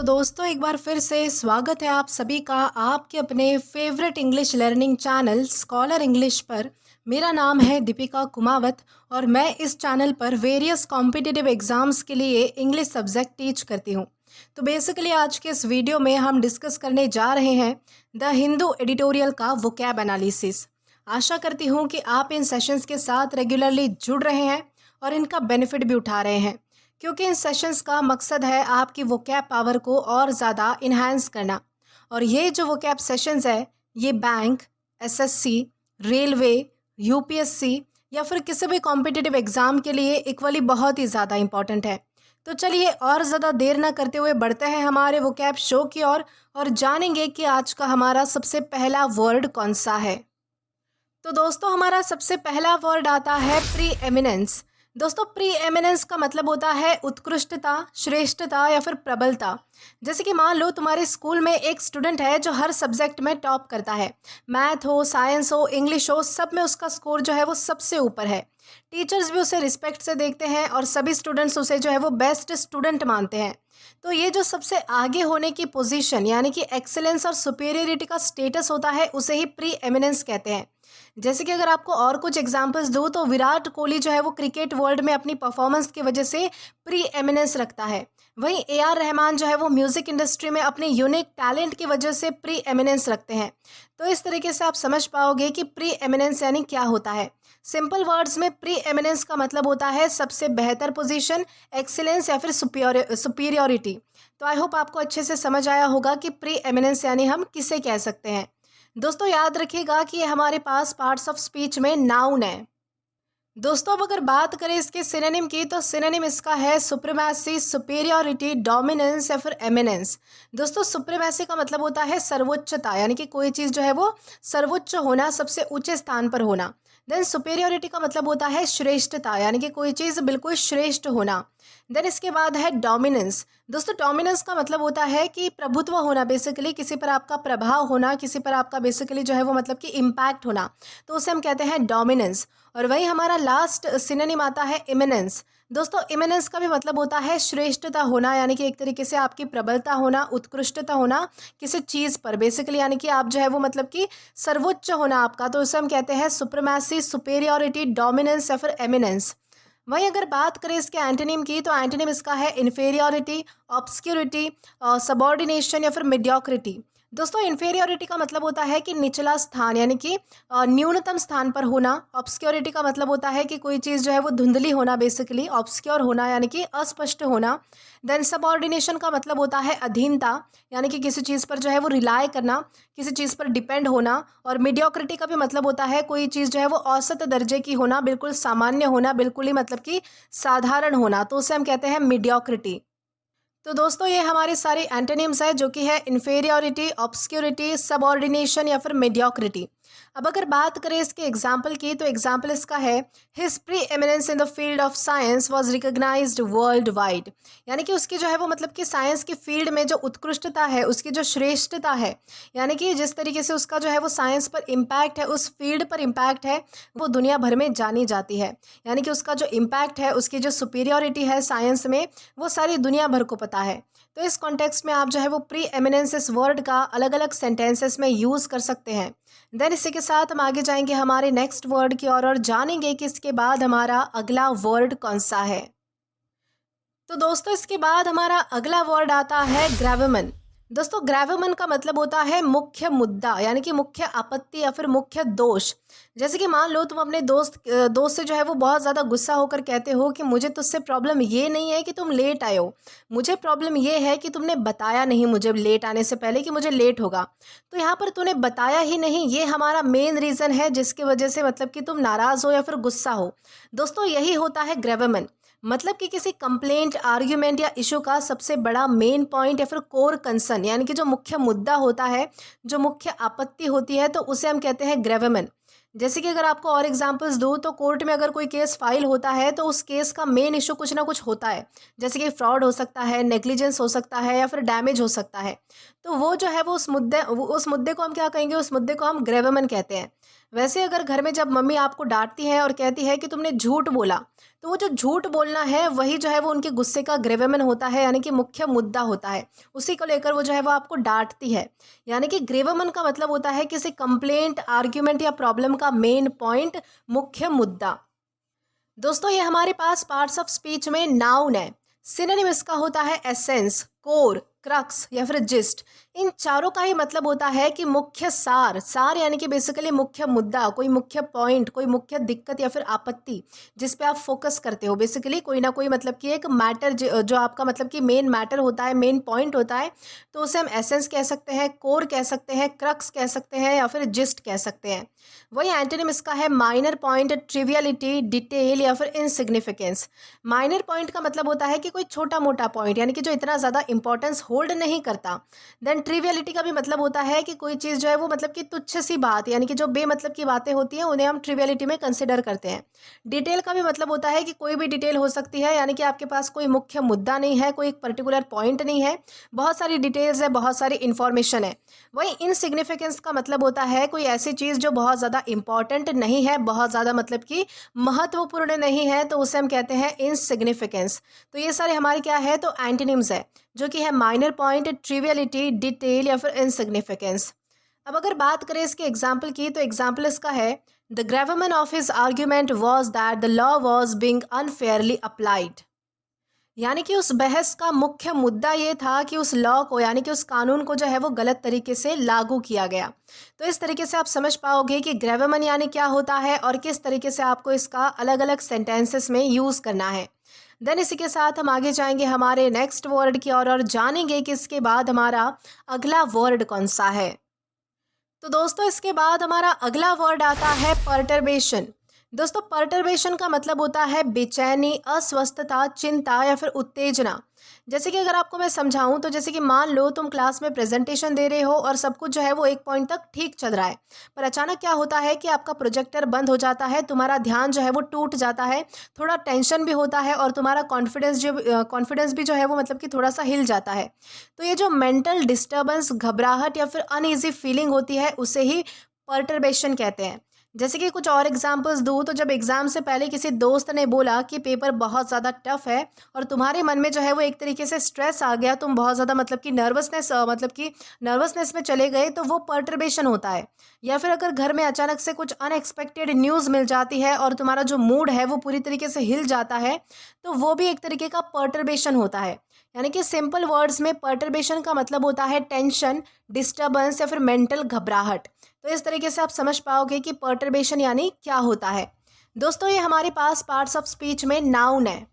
तो दोस्तों एक बार फिर से स्वागत है आप सभी का आपके अपने favourite English learning channel scholar English पर। मेरा नाम है दीपिका कुमावत और मैं इस चैनल पर वेरियस कॉम्पिटिटिव एग्ज़ाम्स के लिए इंग्लिश सब्जेक्ट टीच करती हूँ। तो बेसिकली आज के इस वीडियो में हम डिस्कस करने जा रहे हैं द हिंदू एडिटोरियल का वोकैब एनालिसिस। आशा करती हूँ कि आप इन सेशंस के साथ रेगुलरली जुड़ रहे हैं और इनका बेनिफिट भी उठा रहे हैं, क्योंकि इन सेशंस का मकसद है आपकी वोकैब पावर को और ज़्यादा इन्हांस करना। और ये जो वोकैब सेशंस है ये बैंक, एसएससी, रेलवे, यूपीएससी या फिर किसी भी कॉम्पिटिटिव एग्ज़ाम के लिए इक्वली बहुत ही ज़्यादा इंपॉर्टेंट है। तो चलिए और ज़्यादा देर ना करते हुए बढ़ते हैं हमारे वोकैब शो की ओर और जानेंगे कि आज का हमारा सबसे पहला वर्ड कौन सा है। तो दोस्तों हमारा सबसे पहला वर्ड आता है प्री एमिनेंस। दोस्तों प्री एमिनेंस का मतलब होता है उत्कृष्टता, श्रेष्ठता या फिर प्रबलता। जैसे कि मान लो तुम्हारे स्कूल में एक स्टूडेंट है जो हर सब्जेक्ट में टॉप करता है, मैथ हो, साइंस हो, इंग्लिश हो, सब में उसका स्कोर जो है वो सबसे ऊपर है। टीचर्स भी उसे रिस्पेक्ट से देखते हैं और सभी स्टूडेंट्स उसे जो है वो बेस्ट स्टूडेंट मानते हैं। तो ये जो सबसे आगे होने की पोजीशन यानी कि एक्सेलेंस और सुपीरियरिटी का स्टेटस होता है उसे ही प्री एमिनेंस कहते हैं। जैसे कि अगर आपको और कुछ एग्जांपल्स दूँ तो विराट कोहली जो है वो क्रिकेट वर्ल्ड में अपनी परफॉर्मेंस की वजह से प्री एमिनेंस रखता है। वहीं ए आर रहमान जो है वो म्यूज़िक इंडस्ट्री में अपने यूनिक टैलेंट की वजह से प्री एमिनेंस रखते हैं। तो इस तरीके से आप समझ पाओगे कि प्री एमिनेंस यानी क्या होता है। सिंपल वर्ड्स में प्री एमिनेंस का मतलब होता है सबसे बेहतर पोजीशन, एक्सीलेंस या फिर सुपीरियरिटी। तो आई होप आपको अच्छे से समझ आया होगा कि प्री एमिनेंस यानी हम किसे कह सकते हैं। दोस्तों याद रखिएगा कि ये हमारे पास पार्ट्स ऑफ स्पीच में नाउन है। दोस्तों अब अगर बात करें इसके सिनोनिम की तो सिनोनिम इसका है सुप्रीमेसी, सुपीरियरिटी, डोमिनेंस या फिर एमिनेंस। दोस्तों सुप्रीमेसी का मतलब होता है सर्वोच्चता, यानी कि कोई चीज़ जो है वो सर्वोच्च होना, सबसे ऊंचे स्थान पर होना। देन सुपीरियरिटी का मतलब होता है श्रेष्ठता, यानी कि कोई चीज़ बिल्कुल श्रेष्ठ होना। देन इसके बाद है डोमिनेंस। दोस्तों डोमिनेंस का मतलब होता है कि प्रभुत्व होना, बेसिकली किसी पर आपका प्रभाव होना, किसी पर आपका बेसिकली जो है वो मतलब कि इम्पैक्ट होना, तो उसे हम कहते हैं डोमिनेंस। और वही हमारा लास्ट सिनोनिम आता है इमिनेंस। दोस्तों इमिनेंस का भी मतलब होता है श्रेष्ठता होना, यानी कि एक तरीके से आपकी प्रबलता होना, उत्कृष्टता होना किसी चीज़ पर, बेसिकली यानी कि आप जो है वो मतलब कि सर्वोच्च होना आपका, तो उसे हम कहते हैं सुप्रीमेसी, सुपेरियरिटी, डोमिनेंस या फिर एमिनेंस। वहीं अगर बात करें इसके एंटोनिम की तो एंटोनिम इसका है इन्फेरियरिटी, ऑब्सक्यूरिटी, सबॉर्डिनेशन या फिर मिडियोक्रिटी। दोस्तों इन्फेरियरिटी का मतलब होता है कि निचला स्थान, यानी कि न्यूनतम स्थान पर होना। ऑब्सक्योरिटी का मतलब होता है कि कोई चीज़ जो है वो धुंधली होना, बेसिकली ऑब्सक्योर होना यानी कि अस्पष्ट होना। देन सबऑर्डिनेशन का मतलब होता है अधीनता, यानी कि किसी चीज़ पर जो है वो रिलाय करना, किसी चीज़ पर डिपेंड होना। और मीडियोक्रिटी का भी मतलब होता है कोई चीज़ जो है वो औसत दर्जे की होना, बिल्कुल सामान्य होना, बिल्कुल ही मतलब कि साधारण होना, तो उसे हम कहते हैं मीडियोक्रिटी। तो दोस्तों ये हमारे सारे एंटोनिम्स है जो कि है इन्फेरियरिटी, ऑब्सक्यूरिटी, सबऑर्डिनेशन या फिर मेडियोक्रिटी। अब अगर बात करें इसके एग्जाम्पल की तो एग्जाम्पल इसका है his preeminence in the field of science was recognised worldwide. यानी कि उसकी जो है वो मतलब कि साइंस की फील्ड में जो उत्कृष्टता है, उसकी जो श्रेष्ठता है, यानी कि जिस तरीके से उसका जो है वो साइंस पर इम्पैक्ट है, उस फील्ड पर इम्पैक्ट है, वो दुनिया भर में जानी जाती है। यानी कि उसका जो इम्पैक्ट है, उसकी जो सुपीरियरिटी है साइंस में, वो सारी दुनिया भर को पता है। तो इस कॉन्टेक्स्ट में आप जो है वो प्री एमिनेंस इस वर्ड का अलग अलग सेंटेंसेस में यूज़ कर सकते हैं। देन इसी के साथ हम आगे जाएंगे हमारे नेक्स्ट वर्ड की ओर और जानेंगे कि इसके बाद हमारा अगला वर्ड कौन सा है। तो दोस्तों इसके बाद हमारा अगला वर्ड आता है ग्रैविमन। दोस्तों ग्रैविमन का मतलब होता है मुख्य मुद्दा, यानी कि मुख्य आपत्ति या फिर मुख्य दोष। जैसे कि मान लो तुम अपने दोस्त से जो है वो बहुत ज़्यादा गुस्सा होकर कहते हो कि मुझे तुझसे प्रॉब्लम ये नहीं है कि तुम लेट आए हो, मुझे प्रॉब्लम ये है कि तुमने बताया नहीं मुझे लेट आने से पहले कि मुझे लेट होगा। तो यहाँ पर तूने बताया ही नहीं, ये हमारा मेन रीज़न है जिसकी वजह से मतलब कि तुम नाराज़ हो या फिर गुस्सा हो। दोस्तों यही होता है ग्रैविमन। मतलब कि किसी कंप्लेंट, आर्ग्यूमेंट या इशू का सबसे बड़ा मेन पॉइंट या फिर कोर कंसर्न, यानी कि जो मुख्य मुद्दा होता है, जो मुख्य आपत्ति होती है, तो उसे हम कहते हैं ग्रेवेमन। जैसे कि अगर आपको और एग्जांपल्स दूँ तो कोर्ट में अगर कोई केस फाइल होता है तो उस केस का मेन इशू कुछ ना कुछ होता है। जैसे कि फ्रॉड हो सकता है, नेग्लिजेंस हो सकता है या फिर डैमेज हो सकता है। तो वो जो है वो उस मुद्दे को हम क्या कहेंगे, उस मुद्दे को हम ग्रेवेमन कहते हैं। वैसे अगर घर में जब मम्मी आपको डांटती है और कहती है कि तुमने झूठ बोला, तो वो जो झूठ बोलना है वही जो है वो उनके गुस्से का ग्रेवेमन होता है, यानी कि मुख्य मुद्दा होता है। उसी को लेकर वो जो है वो आपको डांटती है। यानी कि ग्रेवेमन का मतलब होता है किसी कंप्लेंट, आर्ग्यूमेंट या प्रॉब्लम का मेन पॉइंट, मुख्य मुद्दा। दोस्तों ये हमारे पास पार्ट्स ऑफ स्पीच में नाउन है। सिनोनिम इसका होता है एसेंस, कोर, क्रक्स या फिर जिस्ट। इन चारों का ही मतलब होता है कि मुख्य सार। सार यानी कि बेसिकली मुख्य मुद्दा, कोई मुख्य पॉइंट, कोई मुख्य दिक्कत या फिर आपत्ति जिस पे आप फोकस करते हो। बेसिकली कोई ना कोई मतलब कि एक मैटर जो आपका मतलब कि मेन मैटर होता है, मेन पॉइंट होता है, तो उसे हम एसेंस कह सकते हैं, कोर कह सकते हैं, क्रक्स कह सकते हैं या फिर जिस्ट कह सकते हैं। वही एंटोनिम इसका है माइनर पॉइंट, ट्रिवियलिटी, डिटेल या फिर इनसिग्निफिकेंस। माइनर पॉइंट का मतलब होता है कि कोई छोटा मोटा पॉइंट, यानी कि जो इतना ज़्यादा इंपॉर्टेंस होल्ड नहीं करता। देन ट्रिवियलिटी का भी मतलब होता है कि कोई चीज़ जो है वो मतलब कि तुच्छ सी बात, यानी कि जो बेमतलब की बातें होती हैं उन्हें हम ट्रिवियलिटी में कंसिडर करते हैं। डिटेल का भी मतलब होता है कि कोई भी डिटेल हो सकती है, यानी कि आपके पास कोई मुख्य मुद्दा नहीं है, कोई एक पर्टिकुलर पॉइंट नहीं है, बहुत सारी डिटेल्स है, बहुत सारी इंफॉर्मेशन है। वही इनसिग्निफिकेंस का मतलब होता है कोई ऐसी चीज़ जो बहुत ज़्यादा इंपॉर्टेंट नहीं है, बहुत ज़्यादा मतलब कि महत्वपूर्ण नहीं है, तो उसे हम कहते हैं इनसिग्निफिकेंस। तो ये सारे हमारे क्या है, तो एंटोनिम्स है, जो कि है माइनर पॉइंट, ट्रिवियलिटी, डिटेल या फिर इनसिग्निफिकेंस। अब अगर बात करें इसके एग्जाम्पल की, तो एग्जाम्पल इसका है the gravamen of his argument was that the law was being unfairly applied. यानी कि उस बहस का मुख्य मुद्दा ये था कि उस लॉ को, यानी कि उस कानून को जो है वो गलत तरीके से लागू किया गया। तो इस तरीके से आप समझ पाओगे कि ग्रेवमन यानी क्या होता है और किस तरीके से आपको इसका अलग अलग सेंटेंसेस में यूज़ करना है। देन इसी के साथ हम आगे जाएंगे हमारे नेक्स्ट वर्ड की ओर और जानेंगे कि इसके बाद हमारा अगला वर्ड कौन सा है। तो दोस्तों इसके बाद हमारा अगला वर्ड आता है पर्टर्बेशन। दोस्तों पर्टर्बेशन का मतलब होता है बेचैनी, अस्वस्थता, चिंता या फिर उत्तेजना। जैसे कि अगर आपको मैं समझाऊं तो जैसे कि मान लो तुम क्लास में प्रेजेंटेशन दे रहे हो और सब कुछ जो है वो एक पॉइंट तक ठीक चल रहा है, पर अचानक क्या होता है कि आपका प्रोजेक्टर बंद हो जाता है, तुम्हारा ध्यान जो है वो टूट जाता है, थोड़ा टेंशन भी होता है और तुम्हारा कॉन्फिडेंस भी जो है वो मतलब कि थोड़ा सा हिल जाता है। तो ये जो मेंटल डिस्टर्बेंस, घबराहट या फिर अनईजी फीलिंग होती है उसे ही पर्टर्बेशन कहते हैं। जैसे कि कुछ और एग्जांपल्स दूँ तो जब एग्ज़ाम से पहले किसी दोस्त ने बोला कि पेपर बहुत ज़्यादा टफ है और तुम्हारे मन में जो है वो एक तरीके से स्ट्रेस आ गया, तुम बहुत ज़्यादा मतलब कि नर्वसनेस में चले गए, तो वो पर्टर्बेशन होता है। या फिर अगर घर में अचानक से कुछ अनएक्सपेक्टेड न्यूज़ मिल जाती है और तुम्हारा जो मूड है वो पूरी तरीके से हिल जाता है, तो वो भी एक तरीके का पर्टर्बेशन होता है। यानी कि सिंपल वर्ड्स में पर्टर्बेशन का मतलब होता है टेंशन, डिस्टर्बेंस या फिर मेंटल घबराहट। तो इस तरीके से आप समझ पाओगे कि पर्टर्बेशन यानी क्या होता है। दोस्तों ये हमारे पास पार्ट्स ऑफ स्पीच में नाउन है।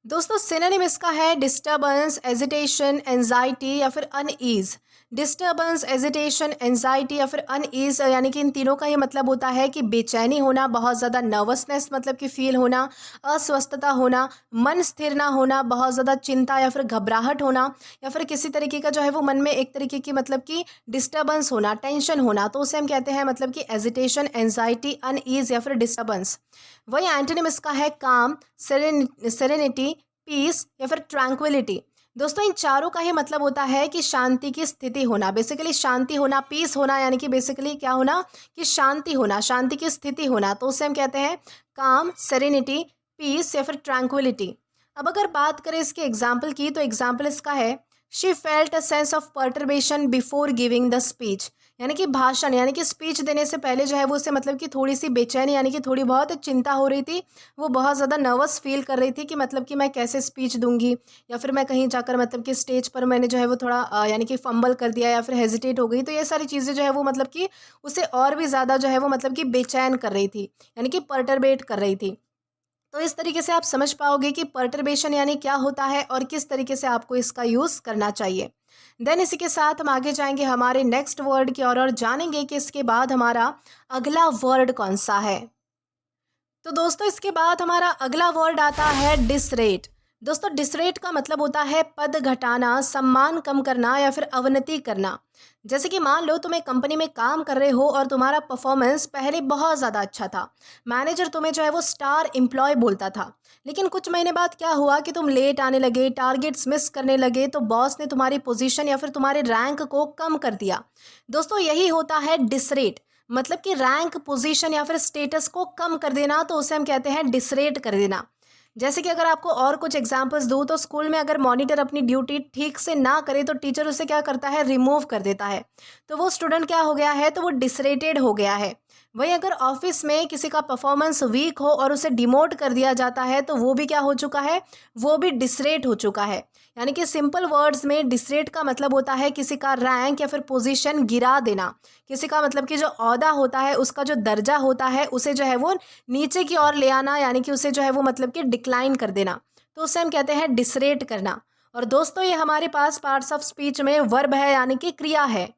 दोस्तों सिनोनिम इसका है डिस्टर्बेंस, एजिटेशन, एंजाइटी या फिर अनईज। डिस्टर्बेंस, एजिटेशन, एंजाइटी या फिर अनईज, यानी कि इन तीनों का ही मतलब होता है कि बेचैनी होना, बहुत ज़्यादा नर्वसनेस मतलब कि फील होना, अस्वस्थता होना, मन स्थिर ना होना, बहुत ज़्यादा चिंता या फिर घबराहट होना, या फिर किसी तरीके का जो है वो मन में एक तरीके की मतलब कि डिस्टर्बेंस होना, टेंशन होना, तो उसे हम कहते हैं मतलब कि एजिटेशन, एंजाइटी, अनईज या फिर डिस्टर्बेंस। वही एंटोनिम इसका है काम, सेरेनिटी, पीस या फिर ट्रैंक्विलिटी। दोस्तों इन चारों का ही मतलब होता है कि शांति की स्थिति होना, बेसिकली शांति होना, पीस होना, यानी कि बेसिकली क्या होना, कि शांति होना, शांति की स्थिति होना, तो उसे हम कहते हैं काम, सेरेनिटी, पीस या फिर ट्रैंक्विलिटी। अब अगर बात करें इसके एग्जाम्पल की, तो एग्जाम्पल इसका है she felt a sense of perturbation before giving the speech. यानी कि भाषण, यानी कि स्पीच देने से पहले जो है वो उसे मतलब कि थोड़ी सी बेचैनी, यानी कि थोड़ी बहुत चिंता हो रही थी, वो बहुत ज़्यादा नर्वस फील कर रही थी कि मतलब कि मैं कैसे स्पीच दूंगी, या फिर मैं कहीं जाकर मतलब कि स्टेज पर मैंने जो है वो थोड़ा यानी कि फंबल कर दिया या फिर हेजिटेट हो गई, तो ये सारी चीज़ें जो है वो मतलब कि उसे और भी ज़्यादा जो है वो मतलब कि बेचैन कर रही थी, यानी कि पर्टरबेट कर रही थी। तो इस तरीके से आप समझ पाओगे कि पर्टर्बेशन यानी क्या होता है और किस तरीके से आपको इसका यूज़ करना चाहिए। देन इसी के साथ हम आगे जाएंगे हमारे नेक्स्ट वर्ड की ओर और जानेंगे कि इसके बाद हमारा अगला वर्ड कौन सा है। तो दोस्तों इसके बाद हमारा अगला वर्ड आता है डिसरेट। दोस्तों डिसरेट का मतलब होता है पद घटाना, सम्मान कम करना या फिर अवनति करना। जैसे कि मान लो तुम एक कंपनी में काम कर रहे हो और तुम्हारा परफॉर्मेंस पहले बहुत ज़्यादा अच्छा था, मैनेजर तुम्हें जो है वो स्टार एम्प्लॉय बोलता था, लेकिन कुछ महीने बाद क्या हुआ कि तुम लेट आने लगे, टारगेट्स मिस करने लगे, तो बॉस ने तुम्हारी पोजीशन या फिर तुम्हारे रैंक को कम कर दिया। दोस्तों यही होता है डिसरेट। मतलब कि रैंक, पोजीशन या फिर स्टेटस को कम कर देना, तो उसे हम कहते हैं डिसरेट कर देना। जैसे कि अगर आपको और कुछ एग्जांपल्स दूँ, तो स्कूल में अगर मॉनिटर अपनी ड्यूटी ठीक से ना करे तो टीचर उसे क्या करता है, रिमूव कर देता है। तो वो स्टूडेंट क्या हो गया है, तो वो डिसरेटेड हो गया है। वहीं अगर ऑफिस में किसी का परफॉर्मेंस वीक हो और उसे डिमोट कर दिया जाता है, तो वो भी क्या हो चुका है, वो भी डिसरेट हो चुका है। यानी कि सिंपल वर्ड्स में डिसरेट का मतलब होता है किसी का रैंक या फिर पोजीशन गिरा देना। किसी का मतलब कि जो ओहदा होता है, उसका जो दर्जा होता है, उसे जो है वो नीचे की ओर ले आना, यानी कि उसे जो है वो मतलब कि डिक्लाइन कर देना। तो उसे हम कहते हैं डिसरेट करना। और दोस्तों, ये हमारे पास पार्ट्स ऑफ स्पीच में वर्ब है, यानी कि क्रिया है।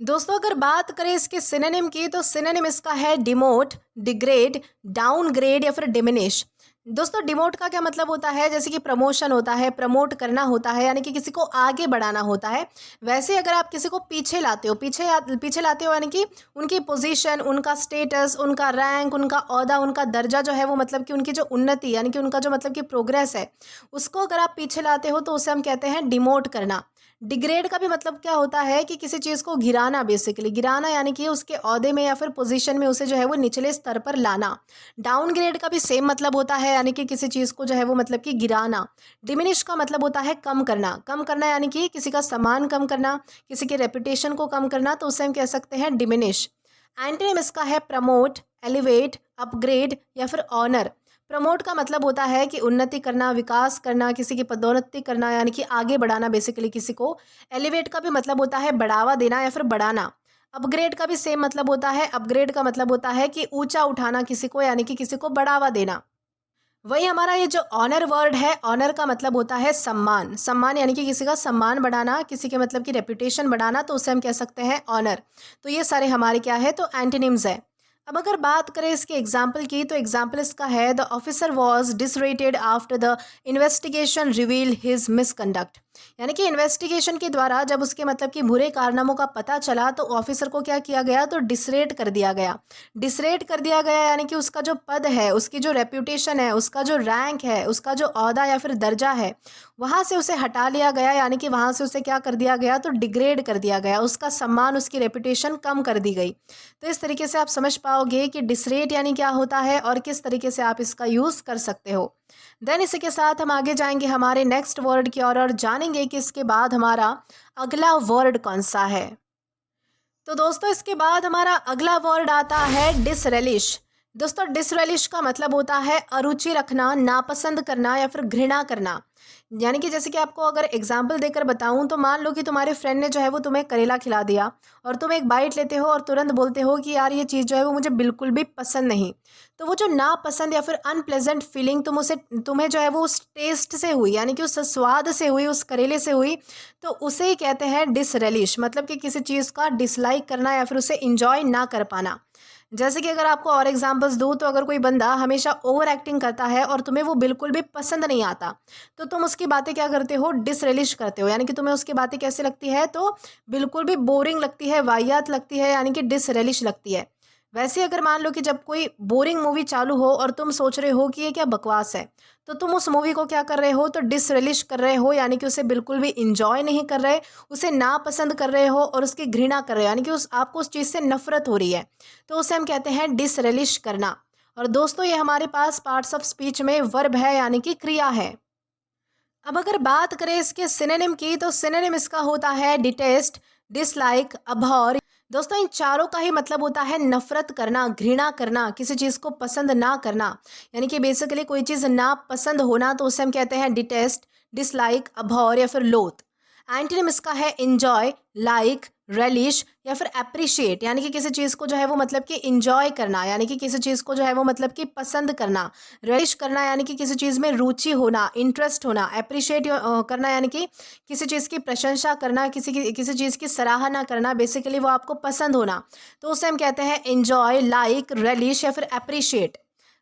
दोस्तों, अगर बात करें इसके सिनोनिम की, तो सिनोनिम इसका है डिमोट, डिग्रेड, डाउनग्रेड या फिर डिमिनिश। दोस्तों, डिमोट का क्या मतलब होता है, जैसे कि प्रमोशन होता है, प्रमोट करना होता है, यानी कि किसी को आगे बढ़ाना होता है। वैसे अगर आप किसी को पीछे लाते हो, पीछे लाते हो, यानी कि उनकी पोजीशन, उनका स्टेटस, उनका रैंक, उनका ओहदा, उनका दर्जा जो है वो मतलब कि उनकी जो उन्नति, यानी कि उनका जो मतलब कि प्रोग्रेस है, उसको अगर आप पीछे लाते हो तो उसे हम कहते हैं डिमोट करना। डिग्रेड का भी मतलब क्या होता है कि किसी चीज़ को गिराना, बेसिकली गिराना, यानी कि उसके ओहदे में या फिर पोजीशन में उसे जो है वो निचले स्तर पर लाना। डाउनग्रेड का भी सेम मतलब होता है, यानी कि किसी चीज़ को जो है वो मतलब कि गिराना। डिमिनिश का मतलब होता है कम करना, कम करना यानी कि किसी का सम्मान कम करना, किसी के रेपुटेशन को कम करना, तो उसे हम कह सकते हैं डिमिनिश। एंटोनिम इसका है प्रमोट, एलिवेट, अपग्रेड या फिर ऑनर। प्रमोट का मतलब होता है कि उन्नति करना, विकास करना, किसी की पदोन्नति करना, यानी कि आगे बढ़ाना बेसिकली किसी को। एलिवेट का भी मतलब होता है बढ़ावा देना या फिर बढ़ाना। अपग्रेड का भी सेम मतलब होता है, अपग्रेड का मतलब होता है कि ऊंचा उठाना किसी को, यानी कि किसी को बढ़ावा देना। वही हमारा ये जो ऑनर वर्ड है, ऑनर का मतलब होता है सम्मान, सम्मान यानी कि किसी का सम्मान बढ़ाना, किसी के मतलब की रेपुटेशन बढ़ाना, तो उसे हम कह सकते हैं ऑनर। तो ये सारे हमारे क्या है, तो एंटोनिम्स है। अब अगर बात करें इसके एग्जाम्पल की, तो एग्जाम्पल इसका है the officer was disrated after the investigation reveal his misconduct. यानी कि इन्वेस्टिगेशन के द्वारा जब उसके मतलब कि बुरे कारनामों का पता चला, तो ऑफिसर को क्या किया गया, तो डिसरेट कर दिया गया। डिसरेट कर दिया गया यानी कि उसका जो पद है, उसकी जो रेप्यूटेशन है, उसका जो रैंक है, उसका जो ओहदा या फिर दर्जा है, वहाँ से उसे हटा लिया गया, यानी कि वहाँ से उसे क्या कर दिया गया, तो डिग्रेड कर दिया गया, उसका सम्मान, उसकी रेप्यूटेशन कम कर दी गई। तो इस तरीके से आप समझ पाओगे कि डिसरेट यानी क्या होता है और किस तरीके से आप इसका यूज़ कर सकते हो। देन इसी के साथ हम आगे जाएंगे हमारे नेक्स्ट वर्ड की ओर और जानेंगे कि इसके बाद हमारा अगला वर्ड कौन सा है। तो दोस्तों, इसके बाद हमारा अगला वर्ड आता है डिसरेलिश। दोस्तों, डिसरेलिश का मतलब होता है अरुचि रखना, नापसंद करना या फिर घृणा करना। यानी कि जैसे कि आपको अगर एग्जाम्पल देकर बताऊं, तो मान लो कि तुम्हारे फ्रेंड ने जो है वो तुम्हें करेला खिला दिया और तुम एक बाइट लेते हो और तुरंत बोलते हो कि यार ये चीज़ जो है वो मुझे बिल्कुल भी पसंद नहीं। तो वो जो नापसंद या फिर अनप्लेजेंट फीलिंग तुम्हें जो है वो उस टेस्ट से हुई, यानी कि उस स्वाद से हुई, उस करेले से हुई, तो उसे ही कहते हैं डिसरेलिश। मतलब कि किसी चीज़ का डिसलाइक करना या फिर उसे इंजॉय ना कर पाना। जैसे कि अगर आपको और एग्जांपल्स दूँ, तो अगर कोई बंदा हमेशा ओवर एक्टिंग करता है और तुम्हें वो बिल्कुल भी पसंद नहीं आता, तो तुम उसकी बातें क्या करते हो, डिसरिलिश करते हो। यानी कि तुम्हें उसकी बातें कैसे लगती है, तो बिल्कुल भी बोरिंग लगती है, वाहियात लगती है, यानी कि डिसरिलिश लगती है। वैसे अगर मान लो कि जब कोई बोरिंग मूवी चालू हो और तुम सोच रहे हो कि ये क्या बकवास है, तो तुम उस मूवी को क्या कर रहे हो, तो डिसरिलिश कर रहे हो, यानी कि उसे बिल्कुल भी इंजॉय नहीं कर रहे, उसे नापसंद कर रहे हो और उसकी घृणा कर रहे हो, यानी कि आपको उस चीज़ से नफरत हो रही है। तो उसे हम कहते हैं डिसरिलिश करना। और दोस्तों, ये हमारे पास पार्ट्स ऑफ स्पीच में वर्ब है, यानी कि क्रिया है। अब अगर बात करें इसके सिनोनिम की, तो सिनोनिम इसका होता है डिटेस्ट, डिसलाइक, अभॉर। दोस्तों, इन चारों का ही मतलब होता है नफरत करना, घृणा करना, किसी चीज़ को पसंद ना करना। यानी कि बेसिकली कोई चीज़ ना पसंद होना, तो उसे हम कहते हैं डिटेस्ट, डिसलाइक, अभॉर या फिर लोथ। एंटोनिम इसका है इंजॉय, लाइक, रेलिश या फिर अप्रिशिएट। यानी कि किसी चीज़ को जो है वो मतलब कि इंजॉय करना, यानी कि किसी चीज़ को जो है वो मतलब कि पसंद करना। relish करना यानी कि किसी चीज़ में रुचि होना, इंटरेस्ट होना। अप्रिशिएट करना यानी कि किसी चीज़ की प्रशंसा करना, किसी चीज़ की सराहना करना, बेसिकली वो आपको पसंद होना। तो उसे हम कहते हैं एंजॉय, लाइक, relish या फिर अप्रिशिएट।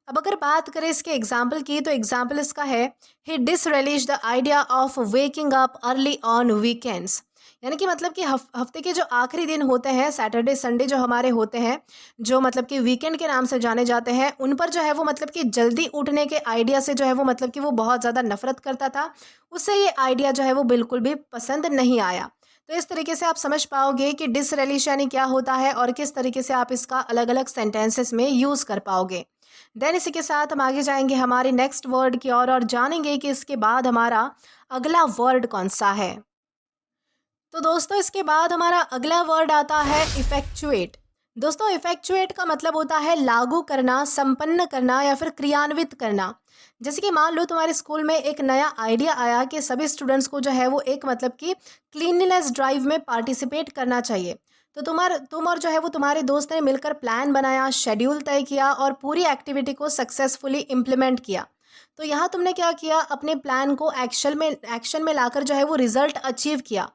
अब अगर बात करें इसके एग्जाम्पल की, तो एग्जाम्पल इसका है he disrelish the idea of waking up early on weekends. यानी कि मतलब कि हफ्ते के जो आखिरी दिन होते हैं, सैटरडे संडे जो हमारे होते हैं, जो मतलब कि वीकेंड के नाम से जाने जाते हैं, उन पर जो है वो मतलब कि जल्दी उठने के आइडिया से जो है वो मतलब कि वो बहुत ज़्यादा नफरत करता था। उससे ये आइडिया जो है वो बिल्कुल भी पसंद नहीं आया। तो इस तरीके से आप समझ पाओगे कि डिसरिलीश यानी क्या होता है और किस तरीके से आप इसका अलग अलग सेंटेंसेस में यूज़ कर पाओगे। देन इसी के साथ हम आगे जाएंगे हमारे नेक्स्ट वर्ड की और जानेंगे कि इसके बाद हमारा अगला वर्ड कौन सा है। तो दोस्तों इसके बाद हमारा अगला वर्ड आता है इफेक्चुएट। दोस्तों इफेक्चुएट का मतलब होता है लागू करना, संपन्न करना या फिर क्रियान्वित करना। जैसे कि मान लो तुम्हारे स्कूल में एक नया आइडिया आया कि सभी स्टूडेंट्स को जो है वो एक मतलब कि क्लीनलीनेस ड्राइव में पार्टिसिपेट करना चाहिए। तो तुम और जो है वो तुम्हारे दोस्त ने मिलकर प्लान बनाया, शेड्यूल तय किया और पूरी एक्टिविटी को सक्सेसफुली इम्प्लीमेंट किया। तो यहाँ तुमने क्या किया, अपने प्लान को एक्शन में लाकर जो है वो रिजल्ट अचीव किया।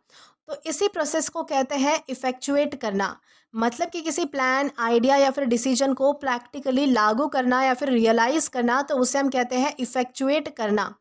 तो इसी प्रोसेस को कहते हैं इफेक्चुएट करना। मतलब कि किसी प्लान, आइडिया या फिर डिसीजन को प्रैक्टिकली लागू करना या फिर रियलाइज करना, तो उसे हम कहते हैं इफेक्चुएट करना।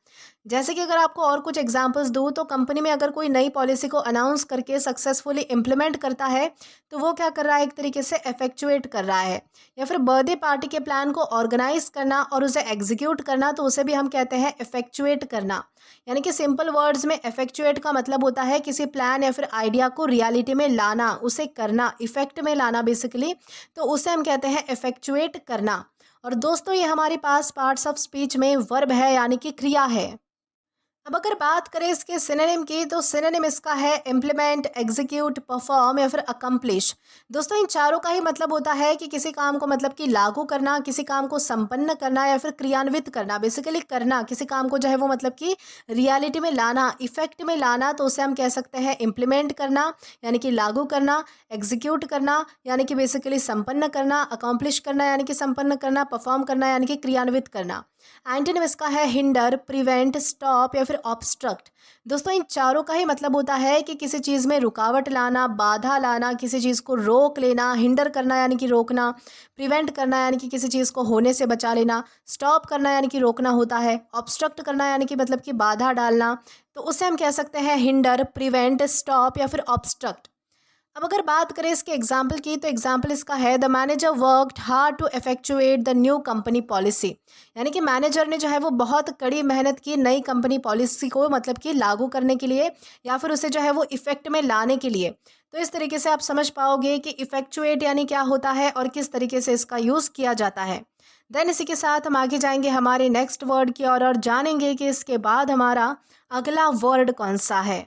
जैसे कि अगर आपको और कुछ एग्जांपल्स दूँ तो कंपनी में अगर कोई नई पॉलिसी को अनाउंस करके सक्सेसफुली इम्प्लीमेंट करता है तो वो क्या कर रहा है, एक तरीके से इफेक्चुएट कर रहा है। या फिर बर्थडे पार्टी के प्लान को ऑर्गेनाइज करना और उसे एग्जीक्यूट करना, तो उसे भी हम कहते हैं इफेक्चुएट करना। यानी कि सिंपल वर्ड्स में इफेक्चुएट का मतलब होता है किसी प्लान या फिर आइडिया को रियलिटी में लाना, उसे करना, इफेक्ट में लाना बेसिकली। तो उसे हम कहते हैं इफेक्चुएट करना। और दोस्तों ये हमारे पास पार्ट्स ऑफ स्पीच में वर्ब है यानी कि क्रिया है। अब अगर बात करें इसके सिनोनिम की, तो सिनोनिम इसका है इम्प्लीमेंट, एग्जीक्यूट, परफॉर्म या फिर अकम्प्लिश। दोस्तों इन चारों का ही मतलब होता है कि किसी काम को मतलब कि लागू करना, किसी काम को संपन्न करना या फिर क्रियान्वित करना, बेसिकली करना, किसी काम को जो है वो मतलब कि रियलिटी में लाना, इफेक्ट में लाना, तो उसे हम कह सकते हैं इम्प्लीमेंट करना यानी कि लागू करना, एग्जीक्यूट करना यानी कि बेसिकली संपन्न करना, अकम्प्लिश करना यानी कि संपन्न करना, परफॉर्म करना यानी कि क्रियान्वित करना। एंटोनिम इसका है हिंडर, प्रिवेंट, स्टॉप या फिर ऑब्स्ट्रक्ट। दोस्तों इन चारों का ही मतलब होता है कि किसी चीज़ में रुकावट लाना, बाधा लाना, किसी चीज़ को रोक लेना। हिंडर करना यानी कि रोकना, प्रिवेंट करना यानी कि किसी चीज़ को होने से बचा लेना, स्टॉप करना यानी कि रोकना होता है, ऑब्स्ट्रक्ट करना यानी कि मतलब कि बाधा डालना। तो उसे हम कह सकते हैं हिंडर, प्रिवेंट, स्टॉप या फिर ऑब्स्ट्रक्ट। अब अगर बात करें इसके एग्जाम्पल की, तो एग्जाम्पल इसका है the manager worked hard to effectuate the new company policy. यानी कि मैनेजर ने जो है वो बहुत कड़ी मेहनत की नई कंपनी पॉलिसी को मतलब कि लागू करने के लिए या फिर उसे जो है वो इफेक्ट में लाने के लिए। तो इस तरीके से आप समझ पाओगे कि इफेक्चुएट यानी क्या होता है और किस तरीके से इसका यूज़ किया जाता है। देन इसी के साथ हम आगे जाएंगे हमारे नेक्स्ट वर्ड की और जानेंगे कि इसके बाद हमारा अगला वर्ड कौन सा है।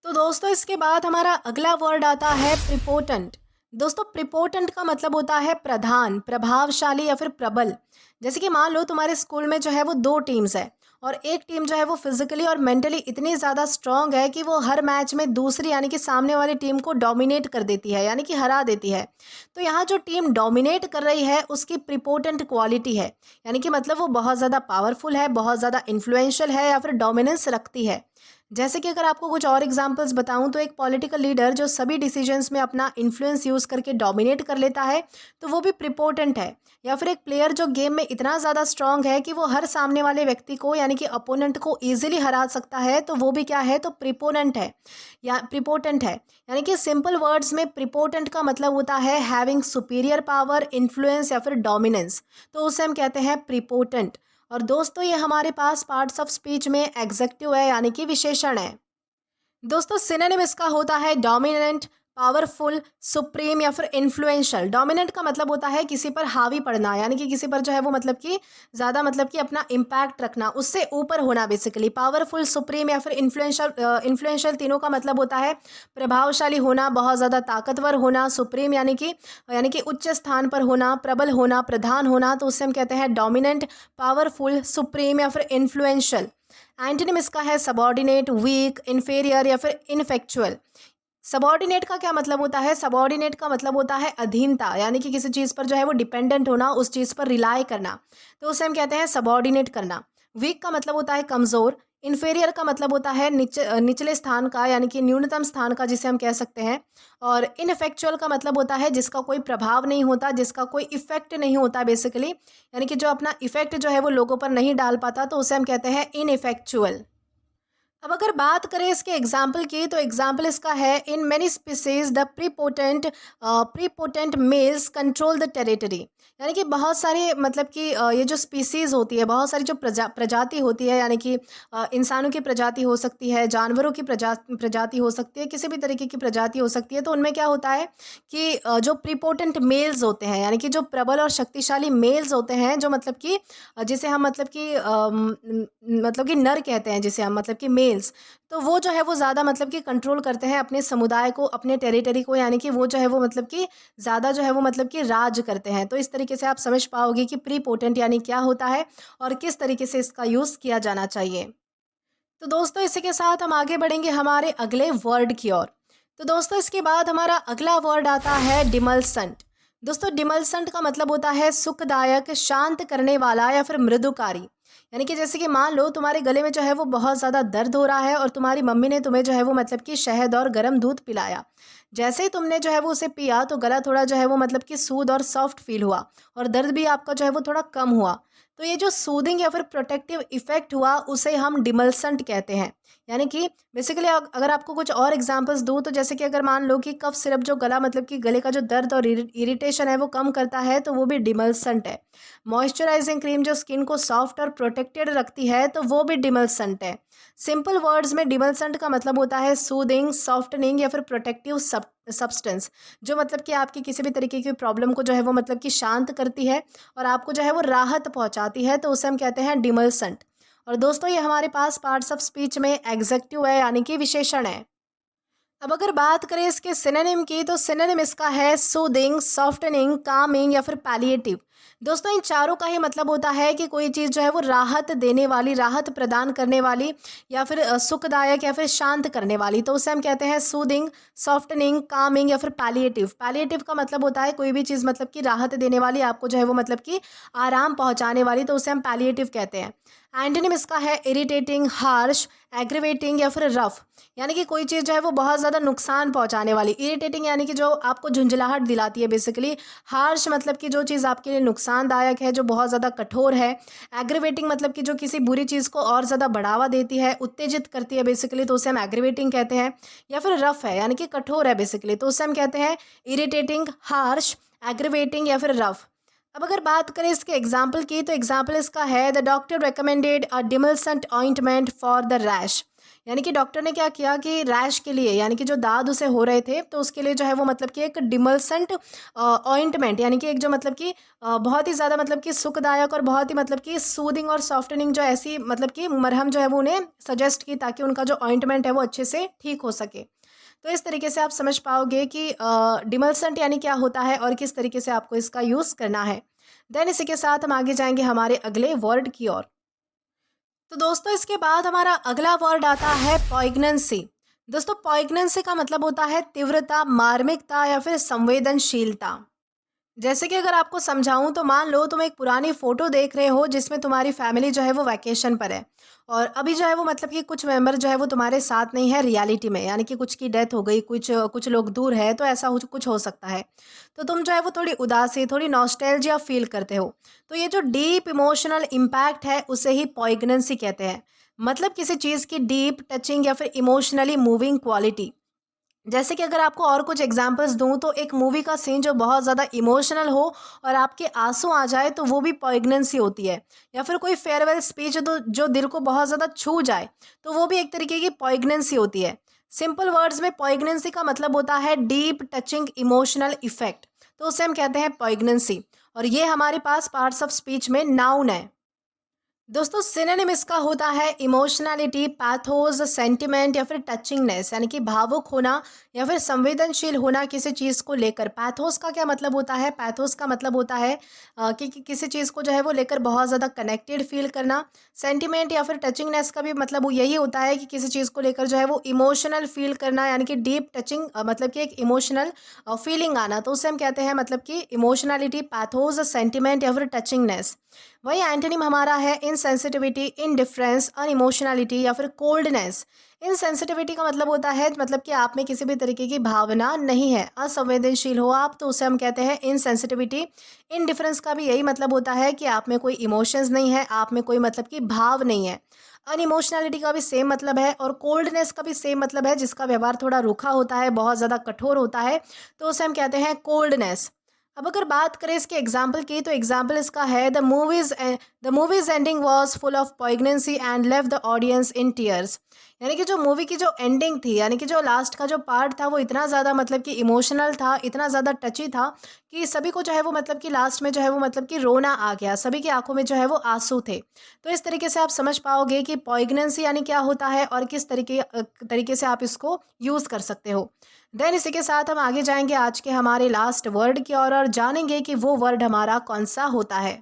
तो दोस्तों इसके बाद हमारा अगला वर्ड आता है प्रिपोटेंट। दोस्तों प्रिपोटेंट का मतलब होता है प्रधान, प्रभावशाली या फिर प्रबल। जैसे कि मान लो तुम्हारे स्कूल में जो है वो दो टीम्स है और एक टीम जो है वो फिजिकली और मेंटली इतनी ज़्यादा स्ट्रांग है कि वो हर मैच में दूसरी यानी कि सामने वाली टीम को डोमिनेट कर देती है, यानी कि हरा देती है। तो यहाँ जो टीम डोमिनेट कर रही है उसकी प्रिपोटेंट क्वालिटी है, यानी कि मतलब वो बहुत ज़्यादा पावरफुल है, बहुत ज़्यादा इन्फ्लुएंशियल है या फिर डोमिनेंस रखती है। जैसे कि अगर आपको कुछ और एग्जांपल्स बताऊं तो एक पॉलिटिकल लीडर जो सभी डिसीजंस में अपना इन्फ्लुएंस यूज़ करके डोमिनेट कर लेता है तो वो भी प्रिपोर्टेंट है। या फिर एक प्लेयर जो गेम में इतना ज़्यादा स्ट्रांग है कि वो हर सामने वाले व्यक्ति को यानी कि अपोनेंट को ईजिली हरा सकता है, तो वो भी क्या है, तो प्रिपोनेंट है या प्रिपोर्टेंट है। यानी कि सिंपल वर्ड्स में प्रिपोर्टेंट का मतलब होता है हैविंग सुपीरियर पावर, इन्फ्लुएंस या फिर डोमिनेंस, तो उसे हम कहते हैं प्रिपोर्टेंट। और दोस्तों ये हमारे पास पार्ट्स ऑफ स्पीच में एग्जेक्टिव है यानी कि विशेषण है। दोस्तों सिनोनिम इसका होता है डोमिनेंट, पावरफुल, सुप्रीम या फिर इन्फ्लुएंशियल। डोमिनेंट का मतलब होता है किसी पर हावी पड़ना, यानी कि किसी पर जो है वो मतलब कि ज़्यादा मतलब कि अपना इम्पैक्ट रखना, उससे ऊपर होना बेसिकली। पावरफुल, सुप्रीम या फिर इन्फ्लुएंशियल तीनों का मतलब होता है प्रभावशाली होना, बहुत ज़्यादा ताकतवर होना। सुप्रीम यानी कि उच्च स्थान पर होना, प्रबल होना, प्रधान होना, तो उससे हम कहते हैं डोमिनेंट, पावरफुल, सुप्रीम या फिर इन्फ्लुएंशियल। एंटोनिम इसका है सबॉर्डिनेट, वीक, इन्फेरियर या फिर इनफेक्चुअल। सबॉर्डिनेट का क्या मतलब होता है, सबॉर्डिनेट का मतलब होता है अधीनता, यानी कि किसी चीज़ पर जो है वो डिपेंडेंट होना, उस चीज़ पर रिलाई करना, तो उसे हम कहते हैं सबॉर्डिनेट करना। वीक का मतलब होता है कमज़ोर। इन्फेरियर का मतलब होता है निचले स्थान का, यानी कि न्यूनतम स्थान का, जिसे हम कह सकते हैं। और इनफेक्चुअल का मतलब होता है जिसका कोई प्रभाव नहीं होता, जिसका कोई इफेक्ट नहीं होता बेसिकली, यानी कि जो अपना इफेक्ट जो है वो लोगों पर नहीं डाल पाता, तो उसे हम कहते हैं इनइफेक्चुअल। अब अगर बात करें इसके एग्जाम्पल की, तो एग्जाम्पल इसका है, in many species the prepotent males control the territory. यानी कि बहुत सारी मतलब कि ये जो स्पीसीज होती है, बहुत सारी जो प्रजाति होती है, यानी कि इंसानों की प्रजाति हो सकती है, जानवरों की प्रजाति हो सकती है, किसी भी तरीके की प्रजाति हो सकती है। तो उनमें क्या होता है कि जो प्रीपोटेंट मेल्स होते हैं, यानी कि जो प्रबल और शक्तिशाली मेल्स होते हैं, जो मतलब कि जिसे हम मतलब कि नर कहते हैं, जिसे हम मतलब कि मेल्स, तो वो जो है वो ज़्यादा मतलब कि कंट्रोल करते हैं अपने समुदाय को, अपने टेरिटरी को, यानी कि वो जो है वो मतलब कि ज़्यादा जो है वो मतलब कि राज करते हैं। तो इस तरीके से आप समझ पाओगे कि प्री पोटेंट यानी क्या होता है और किस तरीके से इसका यूज़ किया जाना चाहिए। तो दोस्तों इसी के साथ हम आगे बढ़ेंगे हमारे अगले वर्ड की ओर। तो दोस्तों इसके बाद हमारा अगला वर्ड आता है डिमल्संट। दोस्तों डिमल्संट का मतलब होता है सुखदायक, शांत करने वाला या फिर मृदुकारी। यानी कि जैसे कि मान लो तुम्हारे गले में जो है वो बहुत ज़्यादा दर्द हो रहा है और तुम्हारी मम्मी ने तुम्हें जो है वो मतलब कि शहद और गर्म दूध पिलाया। जैसे ही तुमने जो है वो उसे पिया तो गला थोड़ा जो है वो मतलब कि सूद और सॉफ्ट फील हुआ और दर्द भी आपका जो है वो थोड़ा कम हुआ। तो ये जो सूदिंग या फिर प्रोटेक्टिव इफेक्ट हुआ उसे हम डिमल्संट कहते हैं। यानी कि बेसिकली अगर आपको कुछ और एग्जांपल्स दूं, तो जैसे कि अगर मान लो कि कफ सिरप जो गला मतलब कि गले का जो दर्द और इरिटेशन है वो कम करता है, तो वो भी डिमल्संट है। मॉइस्चराइजिंग क्रीम जो स्किन को सॉफ्ट और प्रोटेक्टेड रखती है, तो वो भी डिमल्संट है। सिंपल वर्ड्स में डिमल्संट का मतलब होता है सूदिंग, सॉफ्टनिंग या फिर प्रोटेक्टिव सब्सटेंस, जो मतलब कि आपकी किसी भी तरीके की प्रॉब्लम को जो है वो मतलब कि शांत करती है और आपको जो है वो राहत पहुंचाती है। तो उसे हम कहते हैं डिमल्संट। और दोस्तों ये हमारे पास पार्ट्स ऑफ स्पीच में एग्जेक्टिव है, यानी कि विशेषण है। अब अगर बात करें इसके सिनोनिम की, तो सिनोनिम इसका है सूदिंग, सॉफ्टनिंग, कामिंग या फिर पैलिएटिव। दोस्तों इन चारों का ही मतलब होता है कि कोई चीज़ जो है वो राहत देने वाली, राहत प्रदान करने वाली या फिर सुखदायक या फिर शांत करने वाली। तो उसे हम कहते हैं सूदिंग, सॉफ्टनिंग, कामिंग या फिर पैलिएटिव। पैलिएटिव का मतलब होता है कोई भी चीज़ मतलब कि राहत देने वाली, आपको जो है वो मतलब कि आराम पहुंचाने वाली, तो उसे हम पैलिएटिव कहते हैं। एंटोनिम इसका है इरिटेटिंग, हार्श, एग्रीवेटिंग या फिर रफ। यानी कि कोई चीज़ जो है वो बहुत ज़्यादा नुकसान पहुंचाने वाली। इरिटेटिंग यानी कि जो आपको झुंझलाहट दिलाती है बेसिकली। हार्श मतलब कि जो चीज़ आपके लिए नुकसानदायक है, जो बहुत ज़्यादा कठोर है। एग्रीवेटिंग मतलब कि जो किसी बुरी चीज़ को और ज़्यादा बढ़ावा देती है, उत्तेजित करती है बेसिकली, तो उसे हम एग्रीवेटिंग कहते हैं। या फिर रफ है यानी कि कठोर है बेसिकली, तो उसे हम कहते हैं इरिटेटिंग, हार्श, एग्रीवेटिंग या फिर रफ। अब अगर बात करें इसके एग्जाम्पल की, तो एग्जाम्पल इसका है, the doctor recommended a demulcent ointment for the rash. यानी कि डॉक्टर ने क्या किया कि रैश के लिए, यानी कि जो दाद उसे हो रहे थे, तो उसके लिए जो है वो मतलब कि एक डिमल्संट ऑइंटमेंट, यानी कि एक जो मतलब कि बहुत ही ज़्यादा मतलब कि सुखदायक और बहुत ही मतलब कि सूदिंग और सॉफ्टनिंग जो ऐसी मतलब कि मरहम जो है वो उन्हें सजेस्ट की, ताकि उनका जो ऑइंटमेंट है वो अच्छे से ठीक हो सके। तो इस तरीके से आप समझ पाओगे कि डिमल्संट यानी क्या होता है और किस तरीके से आपको इसका यूज़ करना है। देन इसी के साथ हम आगे जाएंगे हमारे अगले वर्ड की ओर। तो दोस्तों इसके बाद हमारा अगला वर्ड आता है पॉइग्नेंसी। दोस्तों पॉइग्नेंसी का मतलब होता है तीव्रता, मार्मिकता या फिर संवेदनशीलता। जैसे कि अगर आपको समझाऊं, तो मान लो तुम एक पुरानी फ़ोटो देख रहे हो जिसमें तुम्हारी फैमिली जो है वो वैकेशन पर है और अभी जो है वो मतलब कि कुछ मेंबर जो है वो तुम्हारे साथ नहीं है रियलिटी में, यानी कि कुछ की डेथ हो गई, कुछ कुछ लोग दूर है, तो ऐसा कुछ हो सकता है। तो तुम जो है वो थोड़ी उदासी, थोड़ी नॉस्टैल्जिया फील करते हो। तो ये जो डीप इमोशनल इम्पैक्ट है उसे ही पॉइग्नेंसी कहते हैं। मतलब किसी चीज़ की डीप, टचिंग या फिर इमोशनली मूविंग क्वालिटी। जैसे कि अगर आपको और कुछ एग्जांपल्स दूं, तो एक मूवी का सीन जो बहुत ज़्यादा इमोशनल हो और आपके आंसू आ जाए, तो वो भी पॉइग्नेंसी होती है। या फिर कोई फेयरवेल स्पीच तो जो दिल को बहुत ज़्यादा छू जाए, तो वो भी एक तरीके की पॉइग्नेंसी होती है। सिंपल वर्ड्स में पॉइग्नेंसी का मतलब होता है डीप टचिंग इमोशनल इफेक्ट, तो उसे हम कहते हैं पॉइग्नेंसी। और ये हमारे पास पार्ट्स ऑफ स्पीच में नाउन है। दोस्तों सिनोनिम इसका होता है इमोशनैलिटी, पैथोस, सेंटिमेंट या फिर टचिंगनेस, यानी कि भावुक होना या फिर संवेदनशील होना किसी चीज़ को लेकर। पैथोस का क्या मतलब होता है? पैथोस का मतलब होता है कि किसी चीज़ को जो है वो लेकर बहुत ज़्यादा कनेक्टेड फील करना। सेंटिमेंट या फिर टचिंगनेस का भी मतलब वो यही होता है कि किसी चीज़ को लेकर जो है वो इमोशनल फील करना, यानी कि डीप टचिंग मतलब कि एक इमोशनल फीलिंग आना, तो उसे हम कहते हैं मतलब कि इमोशनैलिटी, पैथोस, सेंटिमेंट या फिर टचिंगनेस। वही एंटोनिम हमारा है इनसेंसिटिविटी, इनडिफरेंस, अनइमोशनलिटी या फिर कोल्डनेस। इनसेंसिटिविटी का मतलब होता है मतलब कि आप में किसी भी तरीके की भावना नहीं है, असंवेदनशील हो आप, तो उसे हम कहते हैं इनसेंसिटिविटी। इनडिफरेंस का भी यही मतलब होता है कि आप में कोई इमोशंस नहीं है, आप में कोई मतलब कि भाव नहीं है। अनइमोशनैलिटी का भी सेम मतलब है और कोल्डनेस का भी सेम मतलब है, जिसका व्यवहार थोड़ा रूखा होता है, बहुत ज़्यादा कठोर होता है, तो उसे हम कहते हैं कोल्डनेस। अब अगर बात करें इसके एग्जाम्पल की, तो एग्जाम्पल इसका है the movies ending was full of पॉइगनेंसी and left the audience in tears. यानी कि जो मूवी की जो एंडिंग थी, यानी कि जो लास्ट का जो पार्ट था, वो इतना ज़्यादा मतलब कि इमोशनल था, इतना ज़्यादा टची था कि सभी को जो है वो मतलब कि लास्ट में जो है वो मतलब कि रोना आ गया, सभी की आंखों में जो है वो आंसू थे। तो इस तरीके से आप समझ पाओगे कि पॉइगनेंसी यानी क्या होता है और किस तरीके से आप इसको यूज़ कर सकते हो। देन इसी के साथ हम आगे जाएंगे आज के हमारे लास्ट वर्ड की ओर और जानेंगे कि वो वर्ड हमारा कौन सा होता है।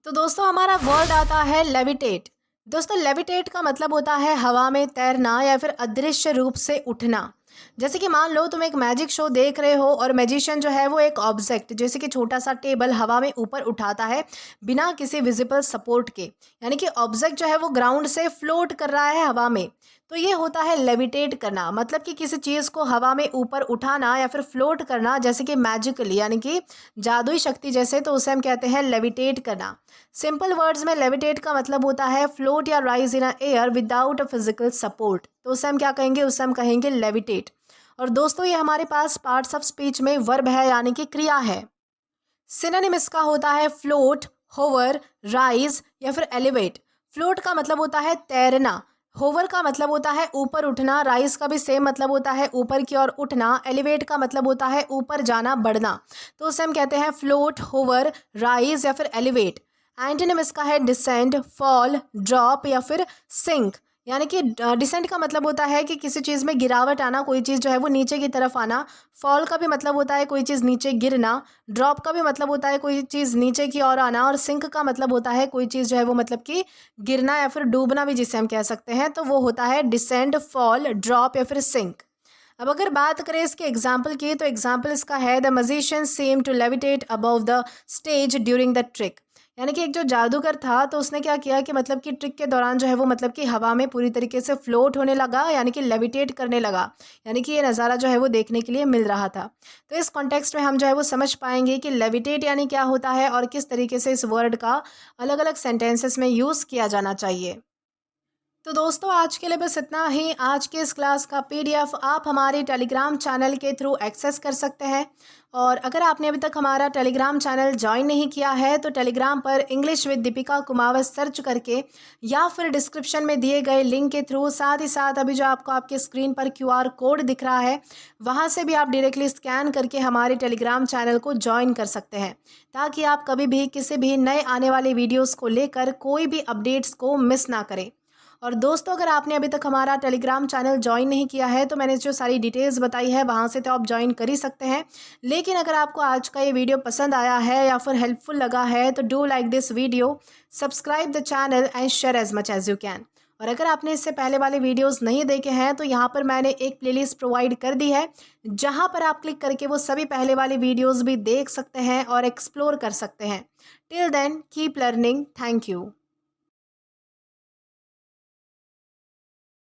तो दोस्तों हमारा वर्ड आता है लेविटेट। दोस्तों लेविटेट का मतलब होता है हवा में तैरना या फिर अदृश्य रूप से उठना। जैसे कि मान लो तुम एक मैजिक शो देख रहे हो और मैजिशियन जो है वो एक ऑब्जेक्ट जैसे कि छोटा सा टेबल हवा में ऊपर उठाता है बिना किसी विजिबल सपोर्ट के, यानी कि ऑब्जेक्ट जो है वो ग्राउंड से फ्लोट कर रहा है हवा में। तो ये होता है लेविटेट करना, मतलब कि किसी चीज़ को हवा में ऊपर उठाना या फिर फ्लोट करना, जैसे कि मैजिकली यानी कि जादुई शक्ति जैसे, तो उसे हम कहते हैं लेविटेट करना। सिंपल वर्ड्स में लेविटेट का मतलब होता है फ्लोट या rise in a air without a physical support, तो उसे हम क्या कहेंगे, उसे हम कहेंगे लेविटेट। और दोस्तों ये हमारे पास पार्ट्स ऑफ स्पीच में वर्ब है यानी कि क्रिया है। सिनोनिम इसका होता है फ्लोट, होवर, राइज या फिर एलिवेट। फ्लोट का मतलब होता है तैरना, होवर का मतलब होता है ऊपर उठना, राइज का भी सेम मतलब होता है ऊपर की ओर उठना, एलिवेट का मतलब होता है ऊपर जाना, बढ़ना। तो उसे हम कहते हैं फ्लोट, होवर, राइज या फिर एलिवेट। एंटोनिम इसका है डिसेंड, फॉल, ड्रॉप या फिर सिंक। यानी कि डिसेंट का मतलब होता है कि किसी चीज़ में गिरावट आना, कोई चीज़ जो है वो नीचे की तरफ आना। फॉल का भी मतलब होता है कोई चीज़ नीचे गिरना। ड्रॉप का भी मतलब होता है कोई चीज़ नीचे की ओर आना। और सिंक का मतलब होता है कोई चीज़ जो है वो मतलब कि गिरना या फिर डूबना भी जिसे हम कह सकते हैं। तो वो होता है डिसेंड, फॉल, ड्रॉप या फिर सिंक। अब अगर बात करें इसके एग्जाम्पल की, तो एग्जाम्पल इसका है the magician seemed to levitate above the stage during the trick. यानी कि एक जो जादूगर था तो उसने क्या किया कि मतलब कि ट्रिक के दौरान जो है वो मतलब कि हवा में पूरी तरीके से फ्लोट होने लगा, यानी कि लेविटेट करने लगा। यानी कि ये नज़ारा जो है वो देखने के लिए मिल रहा था। तो इस कॉन्टेक्स्ट में हम जो है वो समझ पाएंगे कि लेविटेट यानी क्या होता है और किस तरीके से इस वर्ड का अलग अलग सेंटेंसेस में यूज़ किया जाना चाहिए। तो दोस्तों आज के लिए बस इतना ही। आज के इस क्लास का पीडीएफ आप हमारे टेलीग्राम चैनल के थ्रू एक्सेस कर सकते हैं। और अगर आपने अभी तक हमारा टेलीग्राम चैनल ज्वाइन नहीं किया है तो टेलीग्राम पर English with Deepika Kumawat search करके या फिर डिस्क्रिप्शन में दिए गए लिंक के थ्रू, साथ ही साथ अभी जो आपको आपके स्क्रीन पर क्यूआर कोड दिख रहा है वहाँ से भी आप डायरेक्टली स्कैन करके हमारे टेलीग्राम चैनल को ज्वाइन कर सकते हैं, ताकि आप कभी भी किसी भी नए आने वाले वीडियोज़ को लेकर कोई भी अपडेट्स को मिस ना करें। और दोस्तों अगर आपने अभी तक हमारा टेलीग्राम चैनल ज्वाइन नहीं किया है तो मैंने जो सारी डिटेल्स बताई है वहाँ से तो आप ज्वाइन कर ही सकते हैं। लेकिन अगर आपको आज का ये वीडियो पसंद आया है या फिर हेल्पफुल लगा है तो do like this video, subscribe the channel and share as much as you can. और अगर आपने इससे पहले वाले वीडियोस नहीं देखे हैं तो यहाँ पर मैंने एक प्लेलिस्ट प्रोवाइड कर दी है, जहाँ पर आप क्लिक करके वो सभी पहले वाले वीडियोस भी देख सकते हैं और एक्सप्लोर कर सकते हैं। Till then keep learning. Thank you.